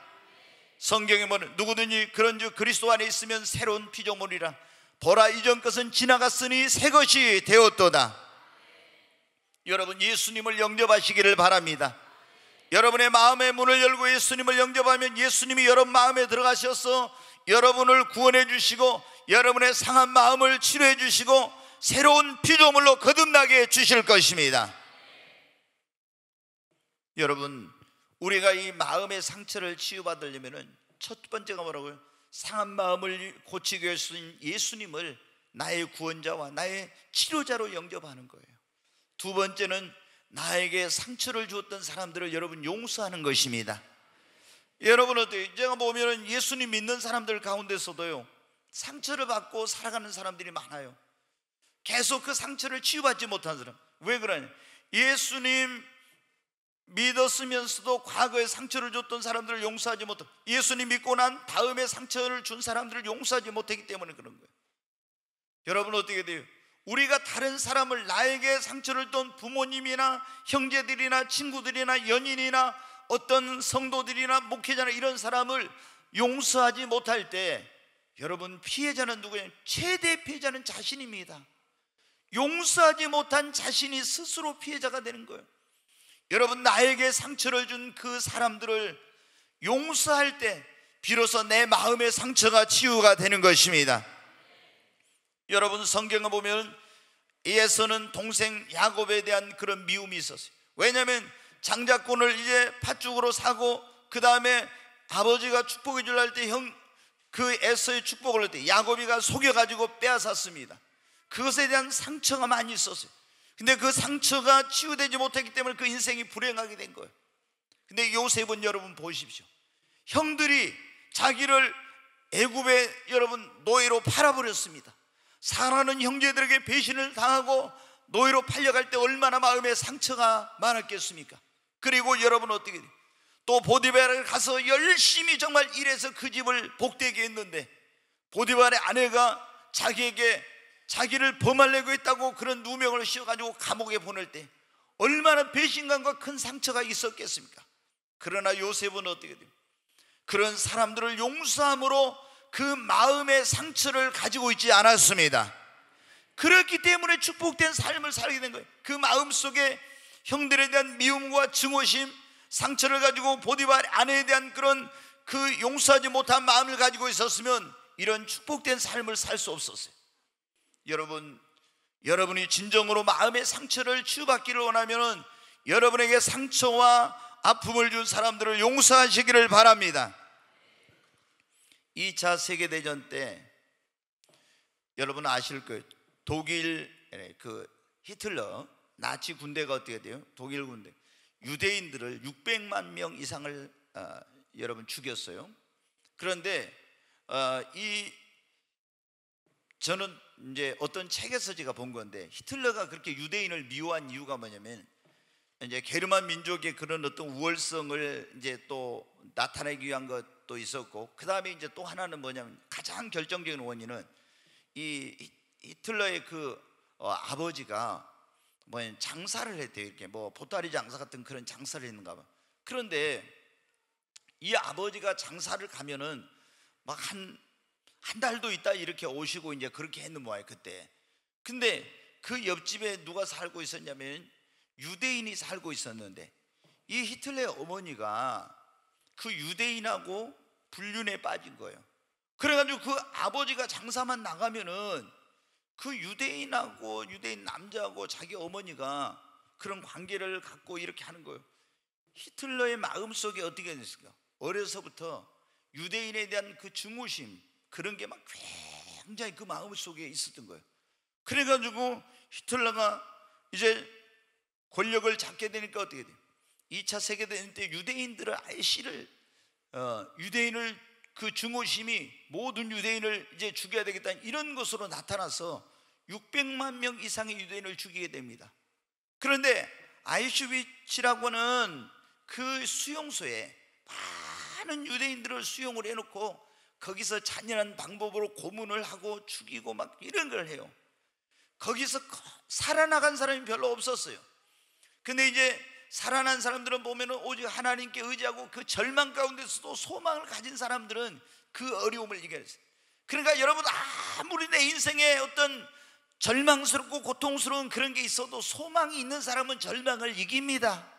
성경에 보면 누구든지 그런즉 그리스도 안에 있으면 새로운 피조물이라. 보라, 이전 것은 지나갔으니 새 것이 되었도다. 여러분, 예수님을 영접하시기를 바랍니다. 여러분의 마음의 문을 열고 예수님을 영접하면 예수님이 여러분 마음에 들어가셔서 여러분을 구원해 주시고 여러분의 상한 마음을 치료해 주시고 새로운 피조물로 거듭나게 해주실 것입니다. 여러분, 우리가 이 마음의 상처를 치유받으려면 첫 번째가 뭐라고요? 상한 마음을 고치게 하신 예수님을 나의 구원자와 나의 치료자로 영접하는 거예요. 두 번째는 나에게 상처를 주었던 사람들을 여러분 용서하는 것입니다. 여러분 어때요? 제가 보면 예수님 믿는 사람들 가운데서도요, 상처를 받고 살아가는 사람들이 많아요. 계속 그 상처를 치유받지 못한 사람. 왜 그러냐? 예수님 믿었으면서도 과거에 상처를 줬던 사람들을 용서하지 못하고 예수님 믿고 난 다음에 상처를 준 사람들을 용서하지 못했기 때문에 그런 거예요. 여러분 어떻게 돼요? 우리가 다른 사람을, 나에게 상처를 줬던 부모님이나 형제들이나 친구들이나 연인이나 어떤 성도들이나 목회자나 이런 사람을 용서하지 못할 때 여러분, 피해자는 누구예요? 최대 피해자는 자신입니다. 용서하지 못한 자신이 스스로 피해자가 되는 거예요. 여러분, 나에게 상처를 준 그 사람들을 용서할 때 비로소 내 마음의 상처가 치유가 되는 것입니다. 여러분 성경을 보면 에서는 동생 야곱에 대한 그런 미움이 있었어요. 왜냐하면 장자권을 이제 팥죽으로 사고 그 다음에 아버지가 축복해 주려 할 때 그 에서의 축복을 할 때 야곱이가 속여가지고 빼앗았습니다. 그것에 대한 상처가 많이 있었어요. 근데 그 상처가 치유되지 못했기 때문에 그 인생이 불행하게 된 거예요. 근데 요셉은 여러분 보십시오. 형들이 자기를 애굽에 여러분 노예로 팔아버렸습니다. 사랑하는 형제들에게 배신을 당하고 노예로 팔려갈 때 얼마나 마음에 상처가 많았겠습니까? 그리고 여러분 어떻게 돼요? 또 보디발을 가서 열심히 정말 일해서 그 집을 복되게 했는데 보디발의 아내가 자기에게 자기를 범하려고 했다고 그런 누명을 씌워가지고 감옥에 보낼 때 얼마나 배신감과 큰 상처가 있었겠습니까? 그러나 요셉은 어떻게 돼요? 그런 사람들을 용서함으로 그 마음의 상처를 가지고 있지 않았습니다. 그렇기 때문에 축복된 삶을 살게 된 거예요. 그 마음속에 형들에 대한 미움과 증오심, 상처를 가지고 보디발 아내에 대한 그런 그 용서하지 못한 마음을 가지고 있었으면 이런 축복된 삶을 살 수 없었어요. 여러분이 진정으로 마음의 상처를 치유받기를 원하면 여러분에게 상처와 아픔을 준 사람들을 용서하시기를 바랍니다. 2차 세계대전 때 여러분 아실 거예요. 독일 그 히틀러 나치 군대가 어떻게 돼요? 독일 군대 유대인들을 600만 명 이상을 여러분 죽였어요. 그런데 저는 이제 어떤 책에서 제가 본 건데 히틀러가 그렇게 유대인을 미워한 이유가 뭐냐면 이제 게르만 민족의 그런 어떤 우월성을 이제 또 나타내기 위한 것도 있었고, 그 다음에 이제 또 하나는 뭐냐면 가장 결정적인 원인은 이 히틀러의 그 아버지가 장사를 했대요. 이렇게 보따리 장사 같은 그런 장사를 했는가 봐. 그런데 이 아버지가 장사를 가면은 막 한 달도 있다 이렇게 오시고 이제 그렇게 했는 모양이에요 그때. 근데 그 옆집에 누가 살고 있었냐면 유대인이 살고 있었는데 이 히틀러의 어머니가 그 유대인하고 불륜에 빠진 거예요. 그래가지고 그 아버지가 장사만 나가면은 그 유대인하고 유대인 남자하고 자기 어머니가 그런 관계를 갖고 이렇게 하는 거예요. 히틀러의 마음속에 어떻게 됐을까? 어려서부터 유대인에 대한 그 증오심 그런 게 막 굉장히 그 마음속에 있었던 거예요. 그래가지고 히틀러가 이제 권력을 잡게 되니까 어떻게 돼요? 2차 세계대전 때 유대인들을 아예 유대인을 그 증오심이 모든 유대인을 이제 죽여야 되겠다 이런 것으로 나타나서 600만 명 이상의 유대인을 죽이게 됩니다. 그런데 아우슈비츠라고 하는 그 수용소에 많은 유대인들을 수용을 해놓고 거기서 잔인한 방법으로 고문을 하고 죽이고 막 이런 걸 해요. 거기서 살아나간 사람이 별로 없었어요. 근데 이제 살아난 사람들은 보면은 오직 하나님께 의지하고 그 절망 가운데서도 소망을 가진 사람들은 그 어려움을 이겨냈어요. 그러니까 여러분 아무리 내 인생에 어떤 절망스럽고 고통스러운 그런 게 있어도 소망이 있는 사람은 절망을 이깁니다.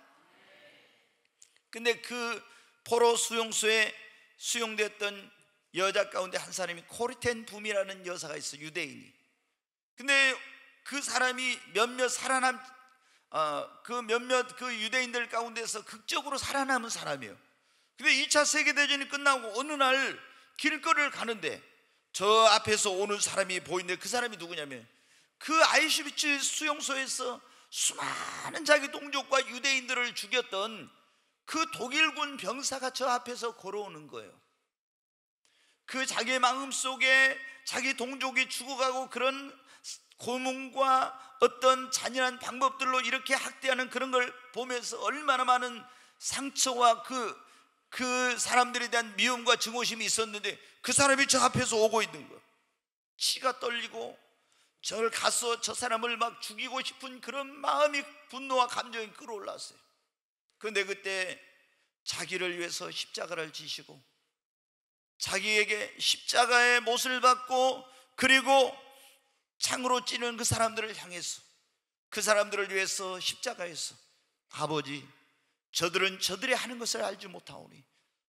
근데 그 포로 수용소에 수용됐던 여자 가운데 한 사람이 코르텐 붐이라는 여사가 있어, 유대인이. 근데 그 사람이 몇몇 그 유대인들 가운데서 극적으로 살아남은 사람이에요. 근데 2차 세계대전이 끝나고 어느 날 길거리를 가는데 저 앞에서 오는 사람이 보이는데 그 사람이 누구냐면 그 아우슈비츠 수용소에서 수많은 자기 동족과 유대인들을 죽였던 그 독일군 병사가 저 앞에서 걸어오는 거예요. 그 자기의 마음속에 자기 동족이 죽어가고 그런 고문과 어떤 잔인한 방법들로 이렇게 학대하는 그런 걸 보면서 얼마나 많은 상처와 그 사람들에 대한 미움과 증오심이 있었는데 그 사람이 저 앞에서 오고 있는 거예요. 치가 떨리고 저를 가서 저 사람을 막 죽이고 싶은 그런 마음이, 분노와 감정이 끌어올랐어요. 그런데 그때 자기를 위해서 십자가를 지시고 자기에게 십자가의 못을 받고 그리고 창으로 찌는 그 사람들을 향해서 그 사람들을 위해서 십자가에서 아버지, 저들은 저들이 하는 것을 알지 못하오니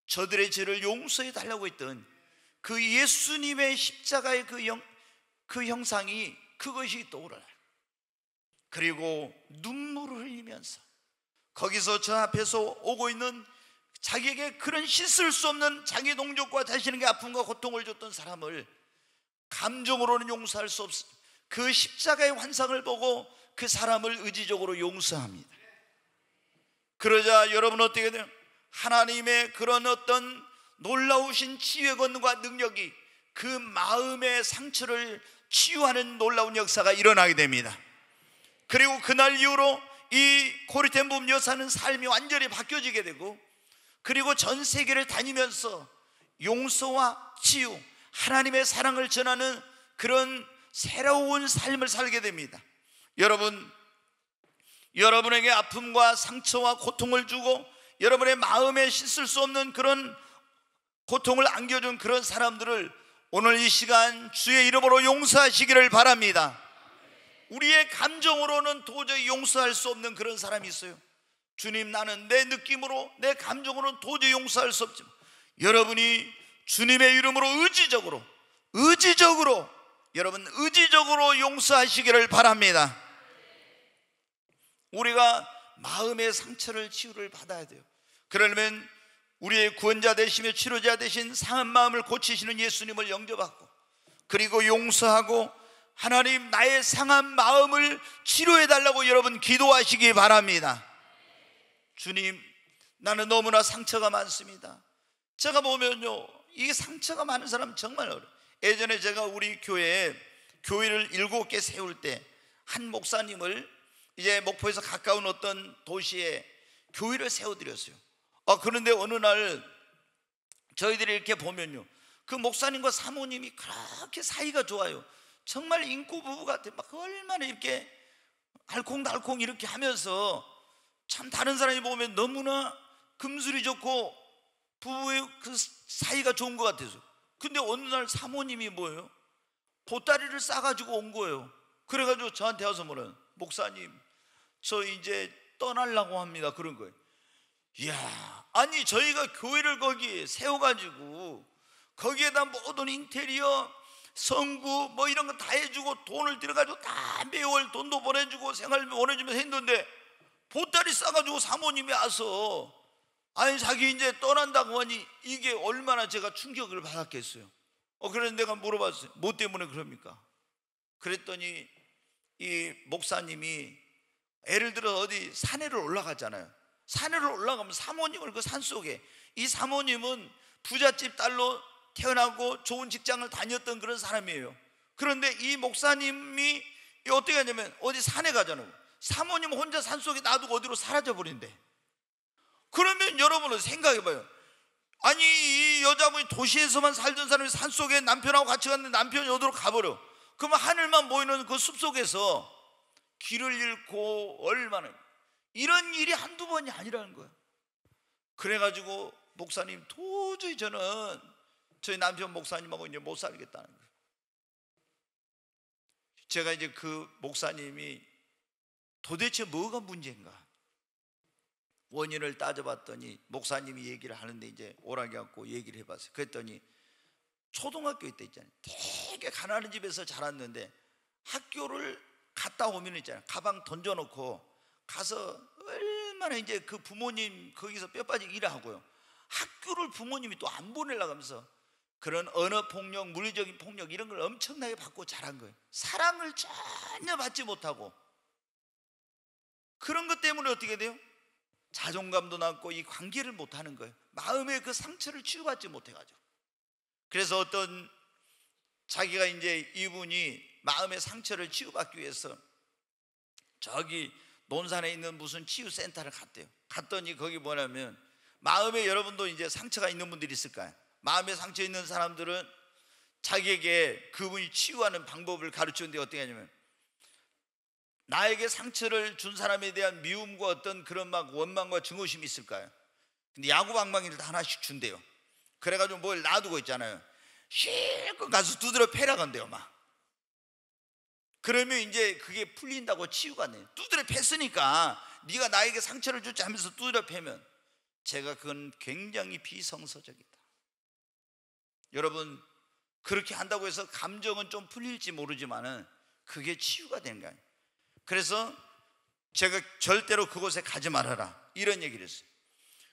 저들의 죄를 용서해 달라고 했던 그 예수님의 십자가의 그 형상이 그것이 떠오르요. 그리고 눈물을 흘리면서 거기서 저 앞에서 오고 있는 자기에게 그런 씻을 수 없는 자기 동족과 자신에게 아픔과 고통을 줬던 사람을 감정으로는 용서할 수 없어 그 십자가의 환상을 보고 그 사람을 의지적으로 용서합니다. 그러자 여러분 어떻게 돼요? 하나님의 그런 어떤 놀라우신 치유의 권능과 능력이 그 마음의 상처를 치유하는 놀라운 역사가 일어나게 됩니다. 그리고 그날 이후로 이 코리텐 부부 여사는 삶이 완전히 바뀌어지게 되고, 그리고 전 세계를 다니면서 용서와 치유, 하나님의 사랑을 전하는 그런 새로운 삶을 살게 됩니다. 여러분에게 아픔과 상처와 고통을 주고 여러분의 마음에 씻을 수 없는 그런 고통을 안겨준 그런 사람들을 오늘 이 시간 주의 이름으로 용서하시기를 바랍니다. 우리의 감정으로는 도저히 용서할 수 없는 그런 사람이 있어요. 주님, 나는 내 느낌으로, 내 감정으로는 도저히 용서할 수 없지만 여러분이 주님의 이름으로 의지적으로 용서하시기를 바랍니다. 우리가 마음의 상처를 치유를 받아야 돼요. 그러려면 우리의 구원자 되시며 치료자 되신 상한 마음을 고치시는 예수님을 영접하고, 그리고 용서하고 하나님, 나의 상한 마음을 치료해 달라고 여러분 기도하시기 바랍니다. 주님, 나는 너무나 상처가 많습니다. 제가 보면요, 이게 상처가 많은 사람 정말 어려워요. 예전에 제가 우리 교회를 7개 세울 때 한 목사님을 이제 목포에서 가까운 어떤 도시에 교회를 세워드렸어요. 그런데 어느 날 저희들이 이렇게 보면요, 그 목사님과 사모님이 그렇게 사이가 좋아요. 정말 인구 부부 같아. 막 얼마나 이렇게 알콩달콩 이렇게 하면서 참 다른 사람이 보면 너무나 금술이 좋고 부부의 그 사이가 좋은 것 같아서. 근데 어느 날 사모님이 뭐예요? 보따리를 싸가지고 온 거예요. 그래가지고 저한테 와서 뭐래요? 목사님, 저 이제 떠나려고 합니다. 그런 거예요. 이야, 아니 저희가 교회를 거기 세워가지고 거기에다 모든 인테리어, 성구 뭐 이런 거 다 해주고 돈을 들여가지고 다 매월 돈도 보내주고 생활비 보내주면서 했는데 보따리 싸가지고 사모님이 와서 아니 자기 이제 떠난다고 하니 이게 얼마나 제가 충격을 받았겠어요. 그래서 내가 물어봤어요. 뭐 때문에 그럽니까? 그랬더니 이 목사님이 예를 들어 어디 산에를 올라가잖아요. 산에를 올라가면 사모님을 그 산속에, 이 사모님은 부잣집 딸로 태어나고 좋은 직장을 다녔던 그런 사람이에요. 그런데 이 목사님이 어떻게 하냐면 어디 산에 가잖아요. 사모님 혼자 산속에 놔두고 어디로 사라져 버린대. 그러면 여러분은 생각해봐요. 아니 이 여자분이 도시에서만 살던 사람이 산속에 남편하고 같이 갔는데 남편이 어디로 가버려. 그러면 하늘만 보이는 그 숲속에서 길을 잃고 얼마나, 이런 일이 한두 번이 아니라는 거예요. 그래가지고 목사님, 도저히 저는 저희 남편 목사님하고 이제 못 살겠다는 거예요. 제가 이제 그 목사님이 도대체 뭐가 문제인가 원인을 따져봤더니, 목사님이 얘기를 하는데 이제 오라게 갖고 얘기를 해봤어요. 그랬더니 초등학교 때 있잖아요, 되게 가난한 집에서 자랐는데 학교를 갔다 오면 있잖아요, 가방 던져놓고 가서 얼마나 이제 그 부모님 거기서 뼈 빠지게 일하고요, 학교를 부모님이 또 안 보내려고 하면서 그런 언어폭력, 물리적인 폭력 이런 걸 엄청나게 받고 자란 거예요. 사랑을 전혀 받지 못하고, 그런 것 때문에 어떻게 돼요? 자존감도 낮고 이 관계를 못하는 거예요. 마음의 그 상처를 치유받지 못해가지고. 그래서 어떤 자기가 이제 이분이 마음의 상처를 치유받기 위해서 저기 논산에 있는 무슨 치유센터를 갔대요. 갔더니 거기 뭐냐면, 마음에, 여러분도 이제 상처가 있는 분들이 있을까요? 마음에 상처 있는 사람들은 자기에게 그분이 치유하는 방법을 가르치는데 어떻게 하냐면, 나에게 상처를 준 사람에 대한 미움과 어떤 그런 막 원망과 증오심이 있을까요? 근데 야구방망이를 다 하나씩 준대요. 그래가지고 뭘 놔두고 있잖아요. 실컷 가서 두드려 패라 건데요 막. 그러면 이제 그게 풀린다고 치유가 돼요. 두드려 팼으니까 네가 나에게 상처를 줬지 하면서 두드려 패면, 제가 그건 굉장히 비성서적이다. 여러분, 그렇게 한다고 해서 감정은 좀 풀릴지 모르지만은 그게 치유가 되는 거예요. 그래서 제가 절대로 그곳에 가지 말아라 이런 얘기를 했어요.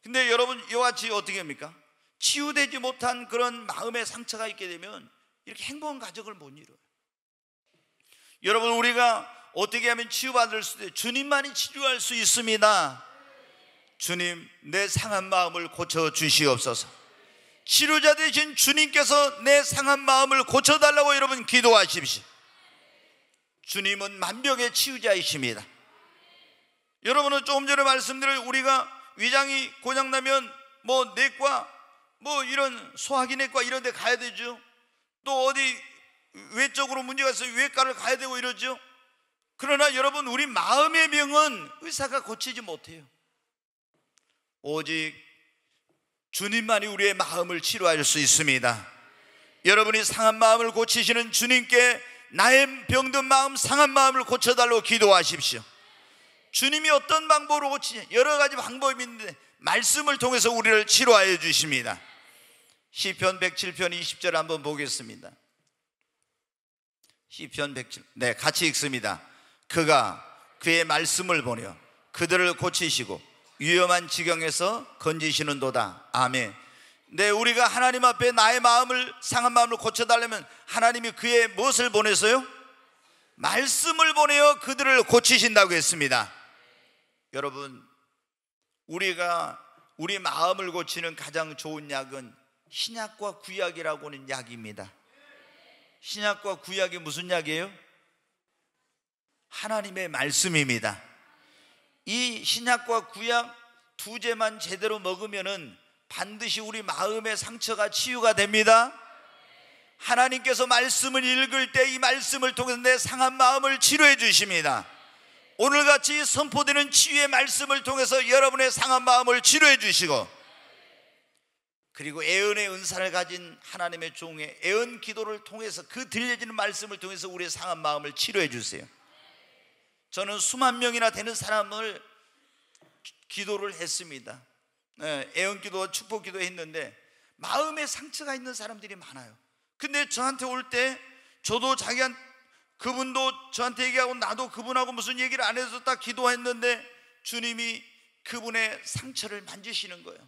근데 여러분 이와 같이 어떻게 합니까? 치유되지 못한 그런 마음의 상처가 있게 되면 이렇게 행복한 가정을 못 이뤄요. 여러분 우리가 어떻게 하면 치유받을 수 있어요? 주님만이 치유할 수 있습니다. 주님 내 상한 마음을 고쳐주시옵소서. 치료자 되신 주님께서 내 상한 마음을 고쳐달라고 여러분 기도하십시오. 주님은 만병의 치유자이십니다. 여러분은 조금 전에 말씀드린 우리가 위장이 고장나면 뭐 내과 뭐 이런 소화기내과 이런 데 가야 되죠. 또 어디 외적으로 문제가 있어요. 외과를 가야 되고 이러죠. 그러나 여러분 우리 마음의 병은 의사가 고치지 못해요. 오직 주님만이 우리의 마음을 치료할 수 있습니다. 여러분이 상한 마음을 고치시는 주님께 나의 병든 마음, 상한 마음을 고쳐달라고 기도하십시오. 주님이 어떤 방법으로 고치냐? 여러 가지 방법이 있는데 말씀을 통해서 우리를 치료하여 주십니다. 시편 107편 20절 한번 보겠습니다. 시편 107, 네, 같이 읽습니다. 그가 그의 말씀을 보내어 그들을 고치시고 위험한 지경에서 건지시는도다. 아멘. 네, 우리가 하나님 앞에 나의 마음을, 상한 마음을 고쳐달라면 하나님이 그의 무엇을 보내서요? 말씀을 보내어 그들을 고치신다고 했습니다. 여러분 우리가 우리 마음을 고치는 가장 좋은 약은 신약과 구약이라고 하는 약입니다. 신약과 구약이 무슨 약이에요? 하나님의 말씀입니다. 이 신약과 구약 두 제만 제대로 먹으면은 반드시 우리 마음의 상처가 치유가 됩니다. 하나님께서 말씀을 읽을 때 이 말씀을 통해서 내 상한 마음을 치료해 주십니다. 오늘같이 선포되는 치유의 말씀을 통해서 여러분의 상한 마음을 치료해 주시고, 그리고 애언의 은사를 가진 하나님의 종의 애언 기도를 통해서 그 들려지는 말씀을 통해서 우리의 상한 마음을 치료해 주세요. 저는 수만 명이나 되는 사람을 기도를 했습니다. 애언 기도, 축복 기도 했는데 마음에 상처가 있는 사람들이 많아요. 근데 저한테 올 때 저도 그분도 저한테 얘기하고 나도 그분하고 무슨 얘기를 안 해서 딱 기도했는데 주님이 그분의 상처를 만지시는 거예요.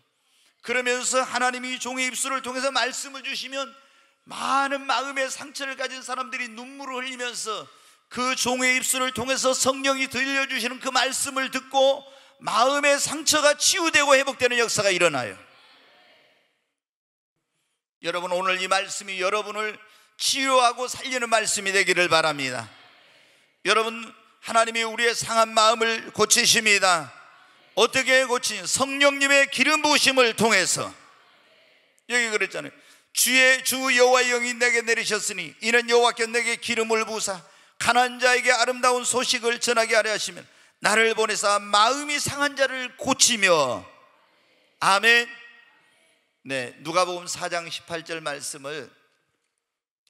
그러면서 하나님이 종의 입술을 통해서 말씀을 주시면 많은 마음의 상처를 가진 사람들이 눈물을 흘리면서 그 종의 입술을 통해서 성령이 들려주시는 그 말씀을 듣고 마음의 상처가 치유되고 회복되는 역사가 일어나요. 여러분 오늘 이 말씀이 여러분을 치유하고 살리는 말씀이 되기를 바랍니다. 여러분 하나님이 우리의 상한 마음을 고치십니다. 어떻게 고치냐? 성령님의 기름 부으심을 통해서. 여기 그랬잖아요. 주 여호와의 영이 내게 내리셨으니 이는 여호와께 내게 기름을 부으사 가난한 자에게 아름다운 소식을 전하게 하려 하시면 나를 보내사 마음이 상한 자를 고치며. 아멘. 네, 누가복음 4장 18절 말씀을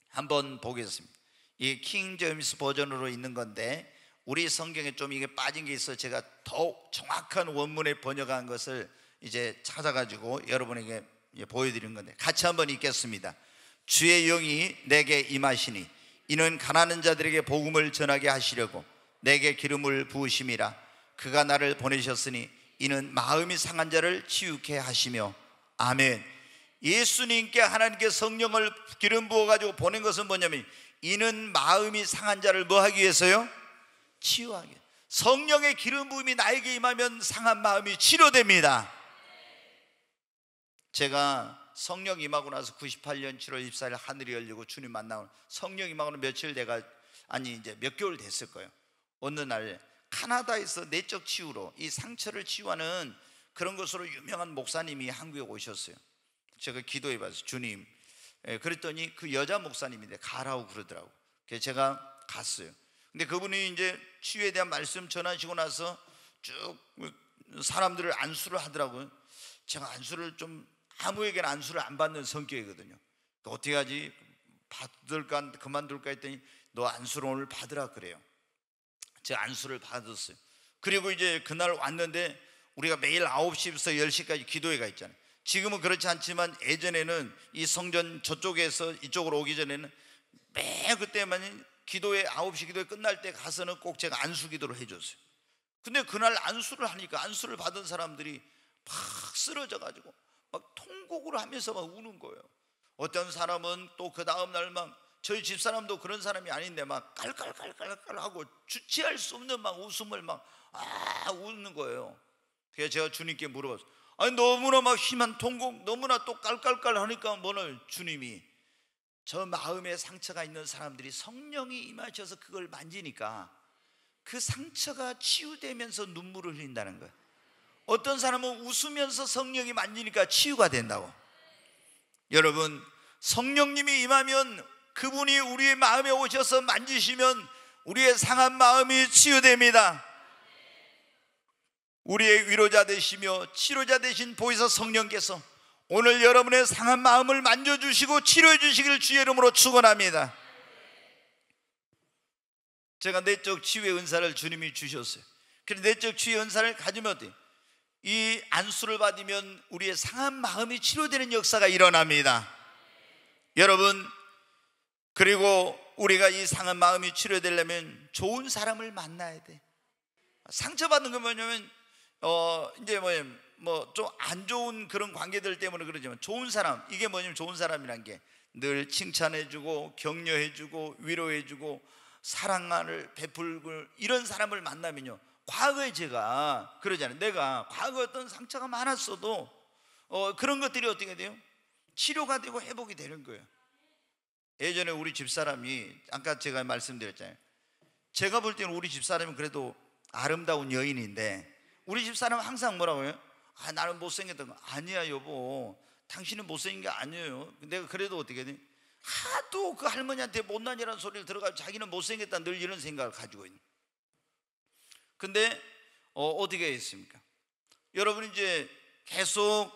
한번 보겠습니다. 이 킹 제임스 버전으로 있는 건데 우리 성경에 좀 이게 빠진 게 있어 제가 더 정확한 원문에 번역한 것을 이제 찾아가지고 여러분에게 보여드리는 건데 같이 한번 읽겠습니다. 주의 영이 내게 임하시니 이는 가난한 자들에게 복음을 전하게 하시려고 내게 기름을 부으심이라. 그가 나를 보내셨으니 이는 마음이 상한 자를 치유케 하시며. 아멘. 예수님께 하나님께 성령을 기름 부어가지고 보낸 것은 뭐냐면 이는 마음이 상한 자를 뭐 하기 위해서요? 치유하기. 성령의 기름 부음이 나에게 임하면 상한 마음이 치료됩니다. 제가 성령 임하고 나서 98년 7월 24일 하늘이 열리고 주님 만나고 성령 임하고는 이제 몇 개월 됐을 거예요. 어느 날 카나다에서 내적 치유로 이 상처를 치유하는 그런 것으로 유명한 목사님이 한국에 오셨어요. 제가 기도해 봤어요. 주님. 그랬더니 그 여자 목사님인데 가라고 그러더라고. 그래서 제가 갔어요. 근데 그분이 이제 치유에 대한 말씀 전하시고 나서 쭉 사람들을 안수를 하더라고요. 제가 안수를 좀 아무에게나 안수를 안 받는 성격이거든요. 어떻게 하지? 받을까 그만둘까 했더니 너 안수를 오늘 받으라 그래요. 제가 안수를 받았어요. 그리고 이제 그날 왔는데 우리가 매일 9시부터 10시까지 기도회가 있잖아요. 지금은 그렇지 않지만 예전에는 이 성전 저쪽에서 이쪽으로 오기 전에는 매 그때만 기도회 9시 기도회 끝날 때 가서는 꼭 제가 안수 기도를 해줬어요. 근데 그날 안수를 하니까 안수를 받은 사람들이 막 쓰러져 가지고 막 통곡을 하면서 막 우는 거예요. 어떤 사람은 또 그 다음날 막, 저희 집사람도 그런 사람이 아닌데 막 깔깔깔깔깔 하고 주체할 수 없는 막 웃음을 막 웃는 거예요. 그래서 제가 주님께 물어봤어요. 아니 너무나 막 심한 통곡, 너무나 또 깔깔깔 하니까 뭐는 주님이, 저 마음에 상처가 있는 사람들이 성령이 임하셔서 그걸 만지니까 그 상처가 치유되면서 눈물을 흘린다는 거예요. 어떤 사람은 웃으면서 성령이 만지니까 치유가 된다고. 여러분, 성령님이 임하면, 그분이 우리의 마음에 오셔서 만지시면 우리의 상한 마음이 치유됩니다. 우리의 위로자 되시며 치료자 되신 보혜사 성령께서 오늘 여러분의 상한 마음을 만져주시고 치료해 주시기를 주의 이름으로 축원합니다. 제가 내적 치유의 은사를 주님이 주셨어요. 그래서 내적 치유의 은사를 가지면 어때요? 이 안수를 받으면 우리의 상한 마음이 치료되는 역사가 일어납니다. 여러분, 그리고 우리가 이 상한 마음이 치료되려면 좋은 사람을 만나야 돼. 상처받는 건 뭐냐면 이제 뭐 좀 안 좋은 그런 관계들 때문에 그러지만, 좋은 사람, 이게 뭐냐면 좋은 사람이란 게 늘 칭찬해주고 격려해주고 위로해주고 사랑을 베풀고 이런 사람을 만나면요, 과거에 제가 그러잖아요. 내가 과거에 어떤 상처가 많았어도 그런 것들이 어떻게 돼요? 치료가 되고 회복이 되는 거예요. 예전에 우리 집사람이, 아까 제가 말씀드렸잖아요. 제가 볼 때는 우리 집사람은 그래도 아름다운 여인인데, 우리 집사람은 항상 뭐라고 해요? 나는 못생겼던 거. 아니야 여보, 당신은 못생긴 게 아니에요. 내가 그래도 어떻게 돼? 하도 그 할머니한테 못난이라는 소리를 들어가지고 자기는 못생겼다 늘 이런 생각을 가지고 있는. 근데 어떻게 했습니까? 여러분, 이제 계속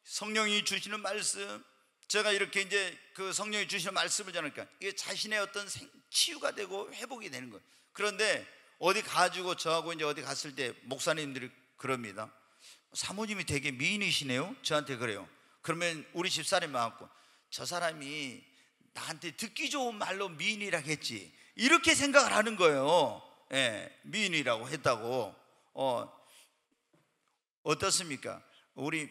성령이 주시는 말씀, 제가 이렇게 이제 그 성령이 주시는 말씀을 전하니까 이게 자신의 어떤 치유가 되고 회복이 되는 거예요. 그런데 어디 가지고, 저하고 이제 어디 갔을 때 목사님들이 그럽니다. 사모님이 되게 미인이시네요. 저한테 그래요. 그러면 우리 집사람이 와갖고, 저 사람이 나한테 듣기 좋은 말로 미인이라 했지, 이렇게 생각을 하는 거예요. 예, 미인이라고 했다고. 어떻습니까? 우리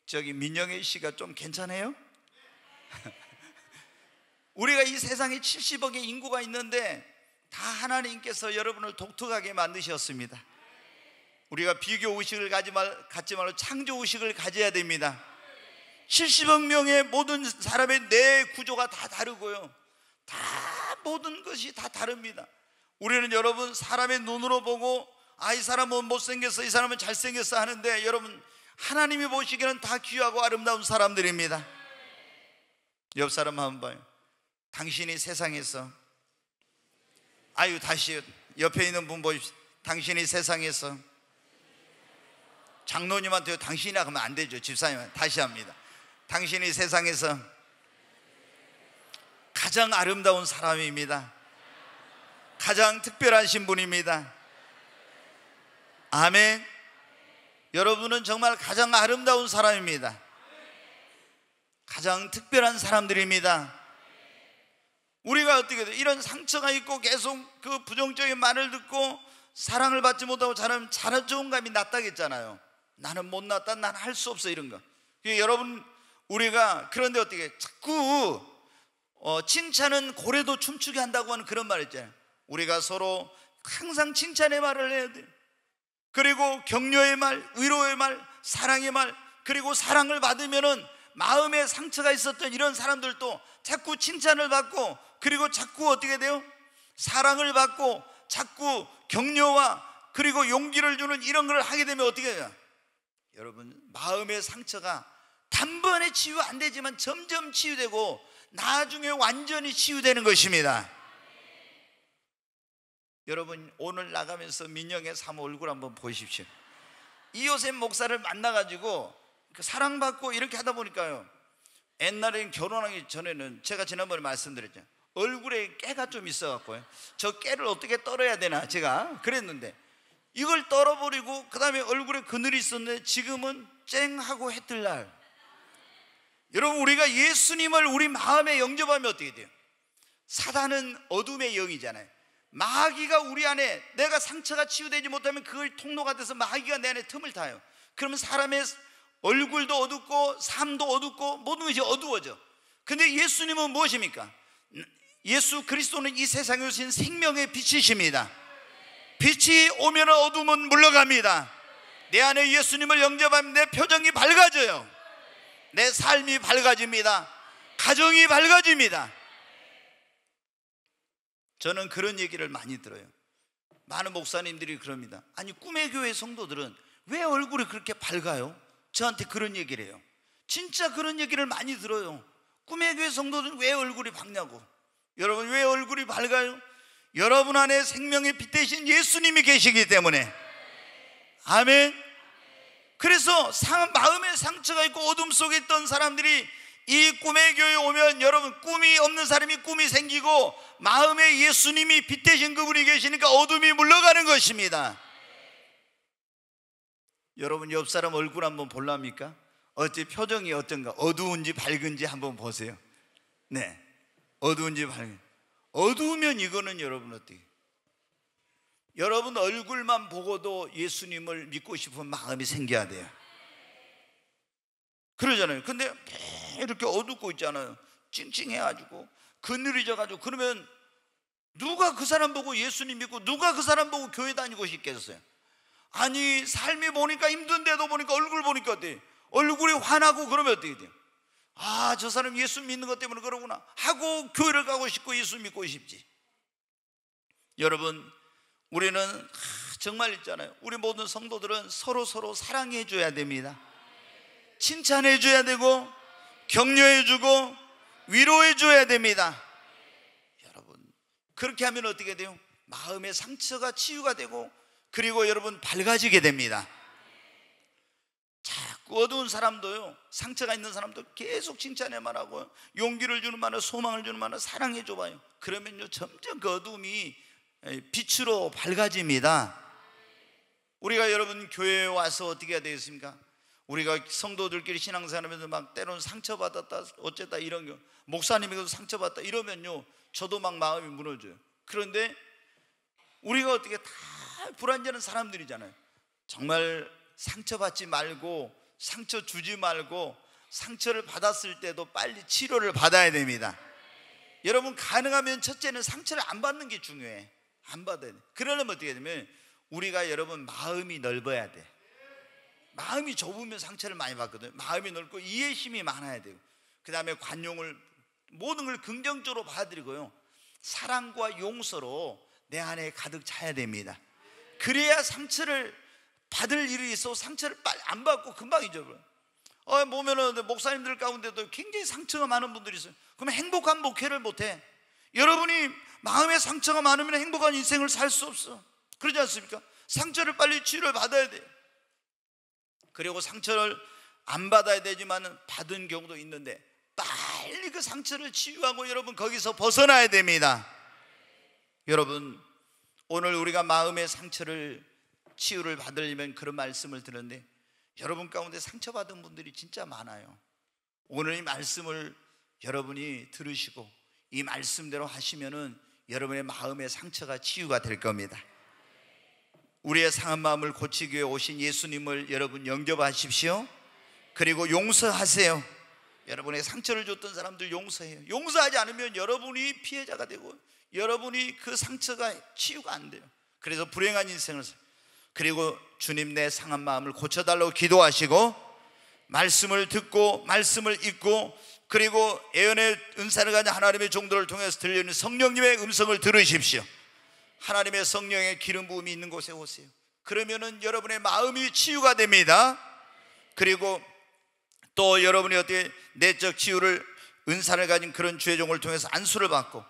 저기 민영애 씨가 좀 괜찮아요? 우리가 이 세상에 70억의 인구가 있는데 다 하나님께서 여러분을 독특하게 만드셨습니다. 우리가 비교 의식을 갖지 말고 창조 의식을 가져야 됩니다. 70억 명의 모든 사람의 뇌 구조가 다 다르고요, 다 모든 것이 다 다릅니다. 우리는 여러분 사람의 눈으로 보고 이 사람은 못생겼어, 이 사람은 잘생겼어 하는데, 여러분 하나님이 보시기에는 다 귀하고 아름다운 사람들입니다. 옆 사람 한번 봐요. 당신이 세상에서, 다시 옆에 있는 분 보십시오. 당신이 세상에서, 장로님한테 당신이라 하면 안 되죠. 집사님한테 다시 합니다. 당신이 세상에서 가장 아름다운 사람입니다. 가장 특별한 신분입니다. 아멘. 여러분은 정말 가장 아름다운 사람입니다. 가장 특별한 사람들입니다. 우리가 어떻게 돼요? 이런 상처가 있고 계속 그 부정적인 말을 듣고 사랑을 받지 못하고 자존감이 낮다겠잖아요. 나는 못났다, 난 할 수 없어, 이런 거. 여러분, 우리가 그런데 어떻게 자꾸 칭찬은 고래도 춤추게 한다고 하는 그런 말 있잖아요. 우리가 서로 항상 칭찬의 말을 해야 돼요. 그리고 격려의 말, 위로의 말, 사랑의 말, 그리고 사랑을 받으면은 마음에 상처가 있었던 이런 사람들도 자꾸 칭찬을 받고, 그리고 자꾸 어떻게 돼요? 사랑을 받고 자꾸 격려와 그리고 용기를 주는 이런 걸 하게 되면 어떻게 돼요? 여러분, 마음의 상처가 단번에 치유 안 되지만 점점 치유되고 나중에 완전히 치유되는 것입니다. 여러분, 오늘 나가면서 민영의 사모 얼굴 한번 보십시오. 이요셉 목사를 만나가지고 사랑받고 이렇게 하다 보니까요, 옛날에 결혼하기 전에는 제가 지난번에 말씀드렸죠, 얼굴에 깨가 좀 있어갖고요, 저 깨를 어떻게 떨어야 되나 제가 그랬는데, 이걸 떨어버리고 그 다음에 얼굴에 그늘이 있었는데 지금은 쨍하고 해뜰 날 여러분, 우리가 예수님을 우리 마음에 영접하면 어떻게 돼요? 사단은 어둠의 영이잖아요. 마귀가 우리 안에, 내가 상처가 치유되지 못하면 그걸 통로가 돼서 마귀가 내 안에 틈을 타요. 그러면 사람의 얼굴도 어둡고 삶도 어둡고 모든 것이 어두워져. 근데 예수님은 무엇입니까? 예수 그리스도는 이 세상에 오신 생명의 빛이십니다. 빛이 오면 어둠은 물러갑니다. 내 안에 예수님을 영접하면 내 표정이 밝아져요. 내 삶이 밝아집니다. 가정이 밝아집니다. 저는 그런 얘기를 많이 들어요. 많은 목사님들이 그럽니다. 아니, 꿈의 교회 성도들은 왜 얼굴이 그렇게 밝아요? 저한테 그런 얘기를 해요. 진짜 그런 얘기를 많이 들어요. 꿈의 교회 성도들은 왜 얼굴이 밝냐고. 여러분, 왜 얼굴이 밝아요? 여러분 안에 생명의 빛 대신 예수님이 계시기 때문에. 아멘. 그래서 마음에 상처가 있고 어둠 속에 있던 사람들이 이 꿈의 교회에 오면, 여러분, 꿈이 없는 사람이 꿈이 생기고 마음에 예수님이 빛 대신 그분이 계시니까 어둠이 물러가는 것입니다. 여러분, 옆 사람 얼굴 한번 볼랍니까? 어째 표정이 어떤가? 어두운지 밝은지 한번 보세요. 네, 어두운지 밝은. 어두우면 이거는 여러분 어떻게? 여러분 얼굴만 보고도 예수님을 믿고 싶은 마음이 생겨야 돼요. 그러잖아요. 근데 이렇게 어둡고 있잖아요. 찡찡해가지고 그늘이져가지고, 그러면 누가 그 사람 보고 예수님 믿고 누가 그 사람 보고 교회 다니고 싶겠어요? 아니, 삶이 보니까 힘든데도 보니까 얼굴 보니까 어때요? 얼굴이 환하고 그러면 어떻게 돼요? 아, 저 사람 예수 믿는 것 때문에 그러구나 하고 교회를 가고 싶고 예수 믿고 싶지. 여러분, 우리는 정말 있잖아요. 우리 모든 성도들은 서로 사랑해 줘야 됩니다. 칭찬해 줘야 되고 격려해 주고 위로해 줘야 됩니다. 여러분, 그렇게 하면 어떻게 돼요? 마음의 상처가 치유가 되고, 그리고 여러분 밝아지게 됩니다. 자꾸 어두운 사람도요, 상처가 있는 사람도 계속 칭찬해만 하고 용기를 주는 만한, 소망을 주는 만한 사랑해 줘봐요. 그러면요 점점 그 어둠이 빛으로 밝아집니다. 우리가 여러분 교회에 와서 어떻게 해야 되겠습니까? 우리가 성도들끼리 신앙생활하면서 막 때로는 상처받았다 어쨌다 이런 거, 목사님에게도 상처받았다 이러면요 저도 막 마음이 무너져요. 그런데 우리가 어떻게 다 불완전한 사람들이잖아요. 정말 상처받지 말고, 상처 주지 말고, 상처를 받았을 때도 빨리 치료를 받아야 됩니다. 여러분, 가능하면 첫째는 상처를 안 받는 게 중요해. 안 받아야 돼. 그러려면 어떻게 되면 우리가 여러분 마음이 넓어야 돼. 마음이 좁으면 상처를 많이 받거든요. 마음이 넓고 이해심이 많아야 돼요. 그 다음에 관용을, 모든 걸 긍정적으로 받아들이고요, 사랑과 용서로 내 안에 가득 차야 됩니다. 그래야 상처를 받을 일이 있어 상처를 빨리 안 받고 금방 잊어버려요. 보면은 목사님들 가운데도 굉장히 상처가 많은 분들이 있어요. 그러면 행복한 목회를 못해. 여러분이 마음에 상처가 많으면 행복한 인생을 살 수 없어. 그러지 않습니까? 상처를 빨리 치유를 받아야 돼요. 그리고 상처를 안 받아야 되지만 받은 경우도 있는데 빨리 그 상처를 치유하고 여러분 거기서 벗어나야 됩니다. 여러분, 오늘 우리가 마음의 상처를 치유를 받으려면 그런 말씀을 들었는데, 여러분 가운데 상처받은 분들이 진짜 많아요. 오늘 이 말씀을 여러분이 들으시고 이 말씀대로 하시면은 여러분의 마음의 상처가 치유가 될 겁니다. 우리의 상한 마음을 고치기 위해 오신 예수님을 여러분 영접하십시오. 그리고 용서하세요. 여러분의 상처를 줬던 사람들 용서해요. 용서하지 않으면 여러분이 피해자가 되고 여러분이 그 상처가 치유가 안 돼요. 그래서 불행한 인생을 살아요. 그리고 주님, 내 상한 마음을 고쳐달라고 기도하시고 말씀을 듣고 말씀을 읽고, 그리고 예언의 은사를 가진 하나님의 종들을 통해서 들려오는 성령님의 음성을 들으십시오. 하나님의 성령의 기름 부음이 있는 곳에 오세요. 그러면은 여러분의 마음이 치유가 됩니다. 그리고 또 여러분이 어떻게 내적 치유를, 은사를 가진 그런 주의 종을 통해서 안수를 받고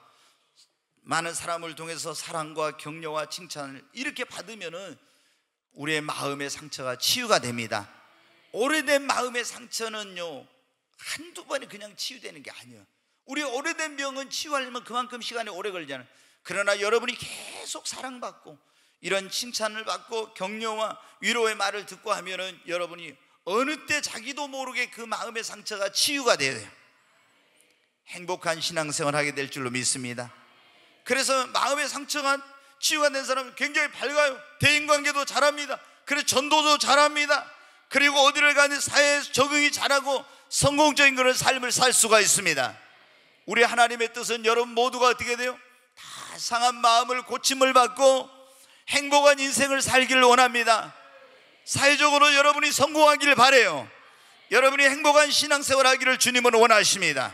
많은 사람을 통해서 사랑과 격려와 칭찬을 이렇게 받으면은 우리의 마음의 상처가 치유가 됩니다. 오래된 마음의 상처는요 한두 번에 그냥 치유되는 게 아니에요. 우리 오래된 병은 치유하려면 그만큼 시간이 오래 걸리잖아요. 그러나 여러분이 계속 사랑받고 이런 칭찬을 받고 격려와 위로의 말을 듣고 하면은 여러분이 어느 때 자기도 모르게 그 마음의 상처가 치유가 돼요. 행복한 신앙생활을 하게 될 줄로 믿습니다. 그래서 마음의 상처가 치유가 된 사람은 굉장히 밝아요. 대인관계도 잘합니다. 그래서 전도도 잘합니다. 그리고 어디를 가든 사회에 적응이 잘하고 성공적인 그런 삶을 살 수가 있습니다. 우리 하나님의 뜻은 여러분 모두가 어떻게 돼요? 다 상한 마음을 고침을 받고 행복한 인생을 살기를 원합니다. 사회적으로 여러분이 성공하기를 바라요. 여러분이 행복한 신앙생활 하기를 주님은 원하십니다.